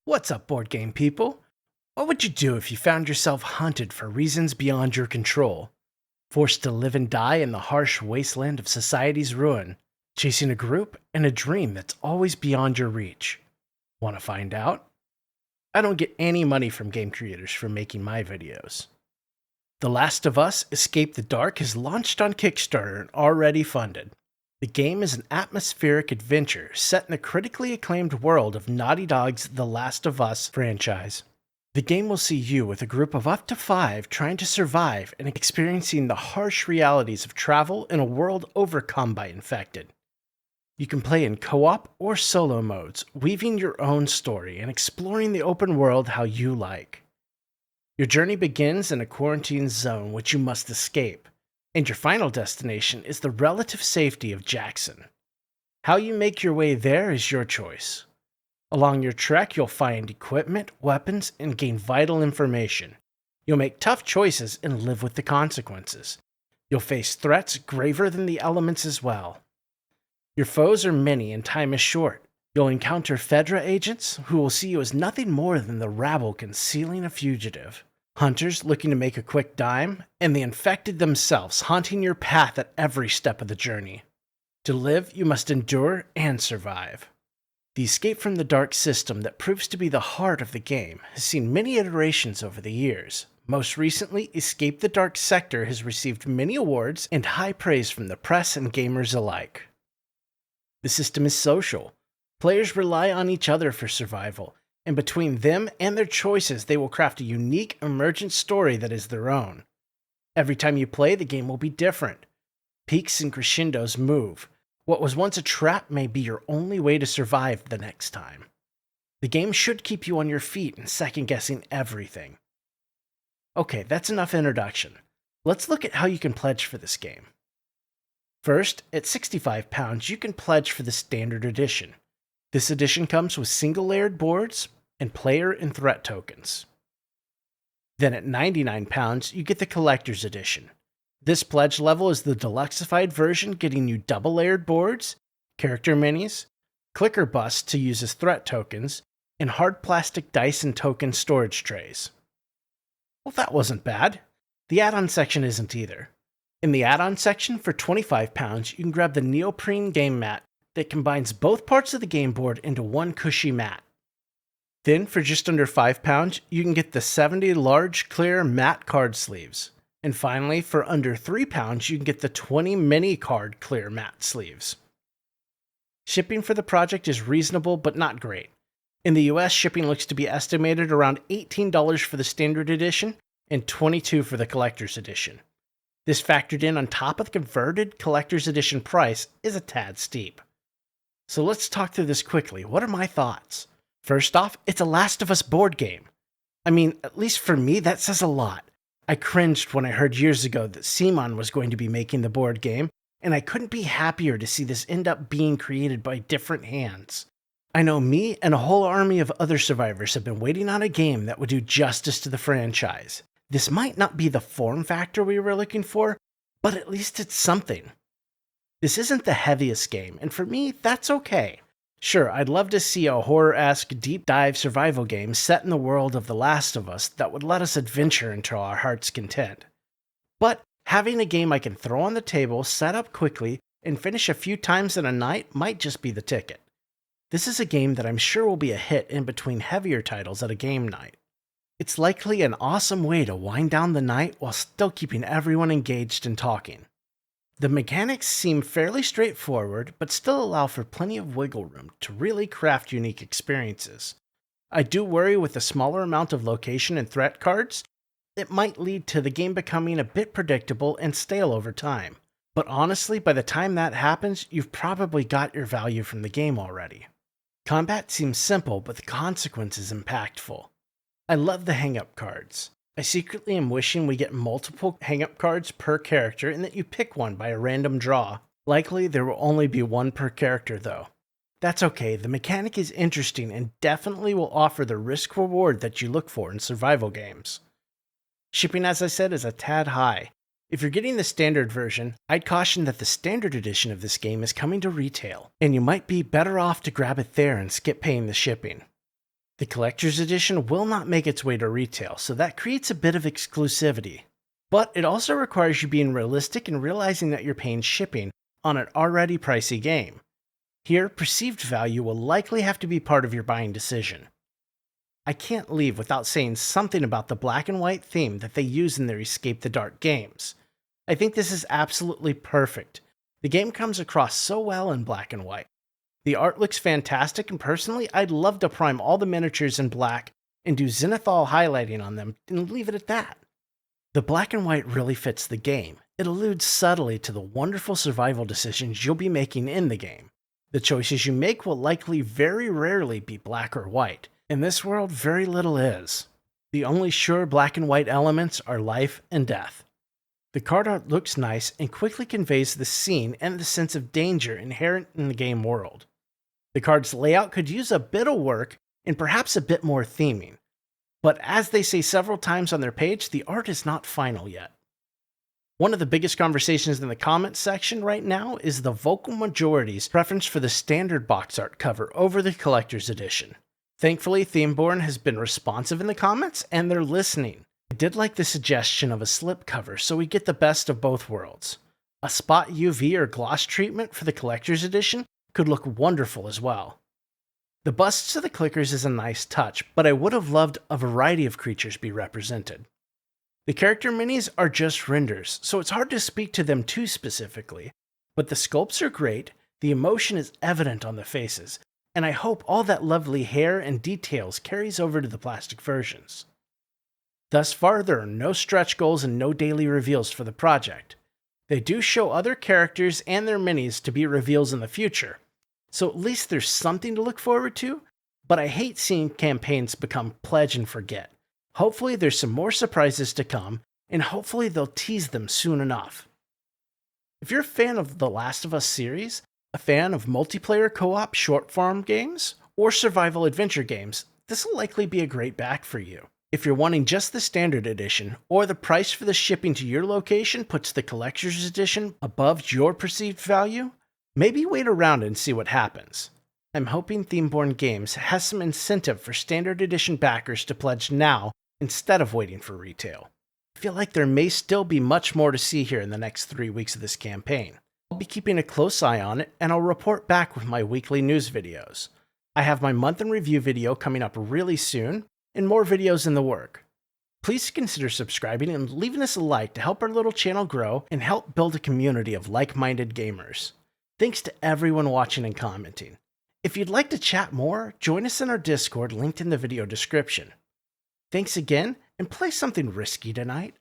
What's up, board game people? What would you do if you found yourself hunted for reasons beyond your control? Forced to live and die in the harsh wasteland of society's ruin, chasing a group and a dream that's always beyond your reach. Want to find out? I don't get any money from game creators for making my videos. The Last of Us Escape the Dark has launched on Kickstarter and already funded. The game is an atmospheric adventure set in the critically acclaimed world of Naughty Dog's The Last of Us franchise. The game will see you with a group of up to 5 trying to survive and experiencing the harsh realities of travel in a world overcome by infected. You can play in co-op or solo modes, weaving your own story and exploring the open world how you like. Your journey begins in a quarantine zone which you must escape, and your final destination is the relative safety of Jackson. How you make your way there is your choice. Along your trek, you'll find equipment, weapons, and gain vital information. You'll make tough choices and live with the consequences. You'll face threats graver than the elements as well. Your foes are many and time is short. You'll encounter Fedra agents who will see you as nothing more than the rabble concealing a fugitive, hunters looking to make a quick dime, and the infected themselves haunting your path at every step of the journey. To live, you must endure and survive. The Escape from the Dark system that proves to be the heart of the game has seen many iterations over the years. Most recently, Escape the Dark Sector has received many awards and high praise from the press and gamers alike. The system is social. Players rely on each other for survival, and between them and their choices, they will craft a unique, emergent story that is their own. Every time you play, the game will be different. Peaks and crescendos move. What was once a trap may be your only way to survive the next time. The game should keep you on your feet and second-guessing everything. Okay, that's enough introduction. Let's look at how you can pledge for this game. First, at £65, you can pledge for the Standard Edition. This edition comes with single-layered boards and player and threat tokens. Then at £99, you get the Collector's Edition. This pledge level is the deluxeified version, getting you double-layered boards, character minis, clicker busts to use as threat tokens, and hard plastic dice and token storage trays. Well, that wasn't bad. The add-on section isn't either. In the add-on section, for £25, you can grab the neoprene game mat that combines both parts of the game board into one cushy mat. Then, for just under £5, you can get the 70 large clear matte card sleeves. And finally, for under £3, you can get the 20 mini card clear matte sleeves. Shipping for the project is reasonable but not great. In the US, shipping looks to be estimated around $18 for the Standard Edition and $22 for the Collector's Edition. This factored in on top of the converted Collector's Edition price is a tad steep. So let's talk through this quickly. What are my thoughts? First off, it's a Last of Us board game. I mean, at least for me, that says a lot. I cringed when I heard years ago that Simon was going to be making the board game, and I couldn't be happier to see this end up being created by different hands. I know me and a whole army of other survivors have been waiting on a game that would do justice to the franchise. This might not be the form factor we were looking for, but at least it's something. This isn't the heaviest game, and for me, that's okay. Sure, I'd love to see a horror-esque deep dive survival game set in the world of The Last of Us that would let us adventure into our heart's content. But having a game I can throw on the table, set up quickly, and finish a few times in a night might just be the ticket. This is a game that I'm sure will be a hit in between heavier titles at a game night. It's likely an awesome way to wind down the night while still keeping everyone engaged and talking. The mechanics seem fairly straightforward, but still allow for plenty of wiggle room to really craft unique experiences. I do worry with the smaller amount of location and threat cards, it might lead to the game becoming a bit predictable and stale over time. But honestly, by the time that happens, you've probably got your value from the game already. Combat seems simple, but the consequence is impactful. I love the hang-up cards. I secretly am wishing we get multiple hang-up cards per character and that you pick one by a random draw. Likely there will only be one per character though. That's okay, the mechanic is interesting and definitely will offer the risk-reward that you look for in survival games. Shipping, as I said, is a tad high. If you're getting the standard version, I'd caution that the standard edition of this game is coming to retail, and you might be better off to grab it there and skip paying the shipping. The collector's edition will not make its way to retail, so that creates a bit of exclusivity. But it also requires you being realistic and realizing that you're paying shipping on an already pricey game. Here, perceived value will likely have to be part of your buying decision. I can't leave without saying something about the black and white theme that they use in their Escape the Dark games. I think this is absolutely perfect. The game comes across so well in black and white. The art looks fantastic, and personally, I'd love to prime all the miniatures in black and do zenithal highlighting on them and leave it at that. The black and white really fits the game. It alludes subtly to the wonderful survival decisions you'll be making in the game. The choices you make will likely very rarely be black or white. In this world, very little is. The only sure black and white elements are life and death. The card art looks nice and quickly conveys the scene and the sense of danger inherent in the game world. The card's layout could use a bit of work and perhaps a bit more theming, but as they say several times on their page, the art is not final yet. One of the biggest conversations in the comments section right now is the vocal majority's preference for the standard box art cover over the collector's edition. Thankfully, Themeborne has been responsive in the comments, and they're listening. I did like the suggestion of a slip cover so we get the best of both worlds. A spot UV or gloss treatment for the collector's edition could look wonderful as well. The busts of the clickers is a nice touch, but I would have loved a variety of creatures be represented. The character minis are just renders, so it's hard to speak to them too specifically, but the sculpts are great, the emotion is evident on the faces, and I hope all that lovely hair and details carries over to the plastic versions. Thus far, there are no stretch goals and no daily reveals for the project. They do show other characters and their minis to be reveals in the future, so at least there's something to look forward to, but I hate seeing campaigns become pledge and forget. Hopefully there's some more surprises to come, and hopefully they'll tease them soon enough. If you're a fan of the Last of Us series, a fan of multiplayer co-op short-form games, or survival adventure games, this will likely be a great back for you. If you're wanting just the standard edition, or the price for the shipping to your location puts the collector's edition above your perceived value, maybe wait around and see what happens. I'm hoping Themeborne Games has some incentive for standard edition backers to pledge now instead of waiting for retail. I feel like there may still be much more to see here in the next 3 weeks of this campaign. I'll be keeping a close eye on it, and I'll report back with my weekly news videos. I have my month in review video coming up really soon, and more videos in the work. Please consider subscribing and leaving us a like to help our little channel grow and help build a community of like-minded gamers. Thanks to everyone watching and commenting. If you'd like to chat more, join us in our Discord linked in the video description. Thanks again, and play something risky tonight.